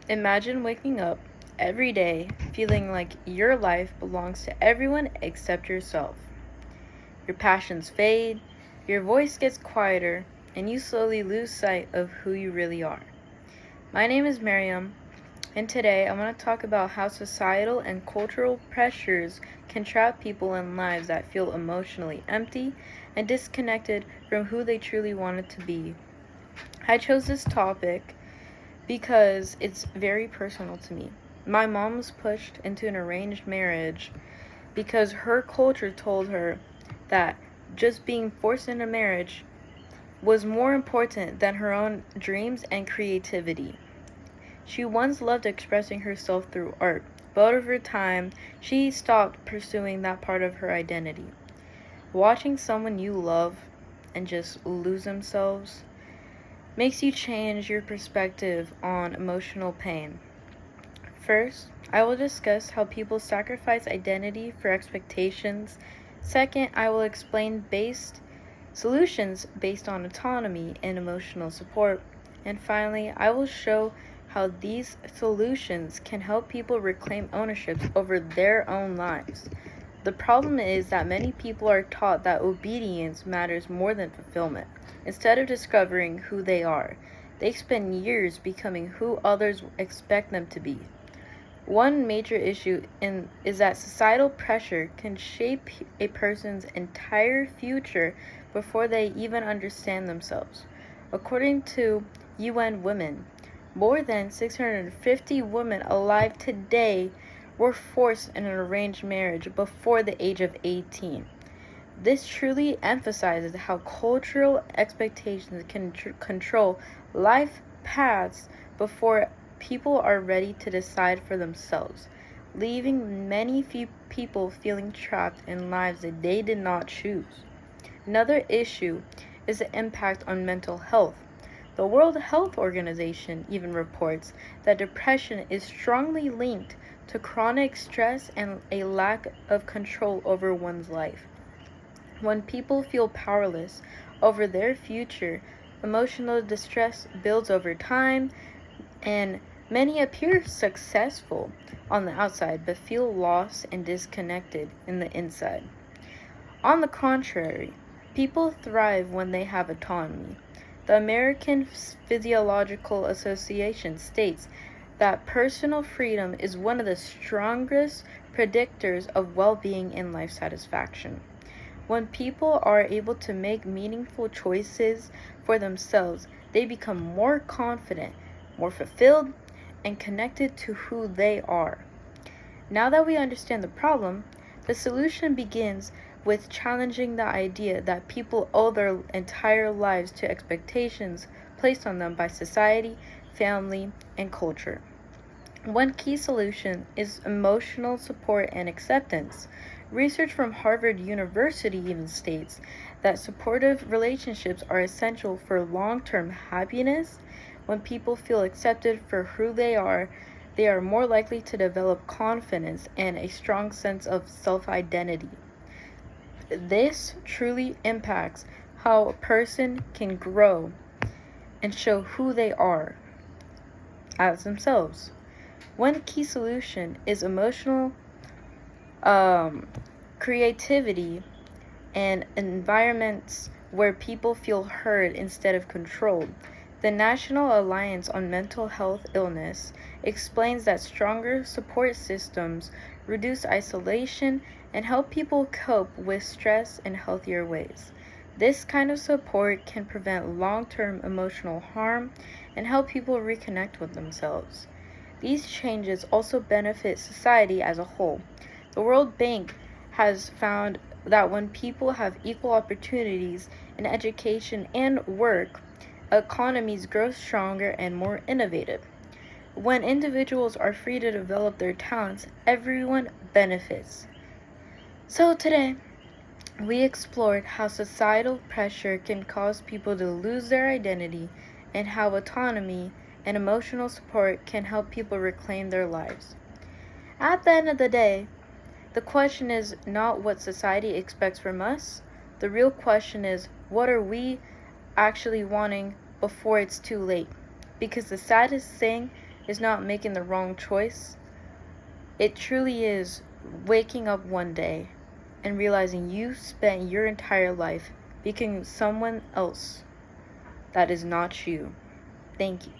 Imagine waking up every day feeling like your life belongs to everyone except yourself. Your passions fade, your voice gets quieter, and you slowly lose sight of who you really are. My name is Miriam, and today I want to talk about how societal and cultural pressures can trap people in lives that feel emotionally empty and disconnected from who they truly wanted to be. I chose this topic because it's very personal to me. My mom was pushed into an arranged marriage because her culture told her that just being forced into marriage was more important than her own dreams and creativity. She once loved expressing herself through art, but over time, she stopped pursuing that part of her identity. Watching someone you love and just lose themselves makes you change your perspective on emotional pain. First, I will discuss how people sacrifice identity for expectations. Second, I will explain solutions based on autonomy and emotional support. And finally, I will show how these solutions can help people reclaim ownership over their own lives. The problem is that many people are taught that obedience matters more than fulfillment. Instead of discovering who they are, they spend years becoming who others expect them to be. One major issue is that societal pressure can shape a person's entire future before they even understand themselves. According to UN Women, more than 650 women alive today were forced in an arranged marriage before the age of 18. This truly emphasizes how cultural expectations can control life paths before people are ready to decide for themselves, leaving many people feeling trapped in lives that they did not choose. Another issue is the impact on mental health. The World Health Organization even reports that depression is strongly linked to chronic stress and a lack of control over one's life. When people feel powerless over their future, emotional distress builds over time, and many appear successful on the outside but feel lost and disconnected in the inside. On the contrary, people thrive when they have autonomy. The American Physiological Association states that personal freedom is one of the strongest predictors of well-being and life satisfaction. When people are able to make meaningful choices for themselves, they become more confident, more fulfilled, and connected to who they are. Now that we understand the problem, the solution begins with challenging the idea that people owe their entire lives to expectations placed on them by society, family, and culture. One key solution is emotional support and acceptance. Research from Harvard University even states that supportive relationships are essential for long-term happiness. When people feel accepted for who they are more likely to develop confidence and a strong sense of self-identity. This truly impacts how a person can grow and show who they are as themselves. One key solution is emotional creativity and environments where people feel heard instead of controlled. The National Alliance on Mental Health Illness explains that stronger support systems reduce isolation and help people cope with stress in healthier ways. This kind of support can prevent long-term emotional harm and help people reconnect with themselves. These changes also benefit society as a whole. The World Bank has found that when people have equal opportunities in education and work, economies grow stronger and more innovative. When individuals are free to develop their talents, everyone benefits. So today, we explored how societal pressure can cause people to lose their identity and how autonomy and emotional support can help people reclaim their lives. At the end of the day, the question is not what society expects from us. The real question is, what are we actually wanting before it's too late? Because the saddest thing is not making the wrong choice. It truly is waking up one day and realizing you spent your entire life becoming someone else that is not you. Thank you.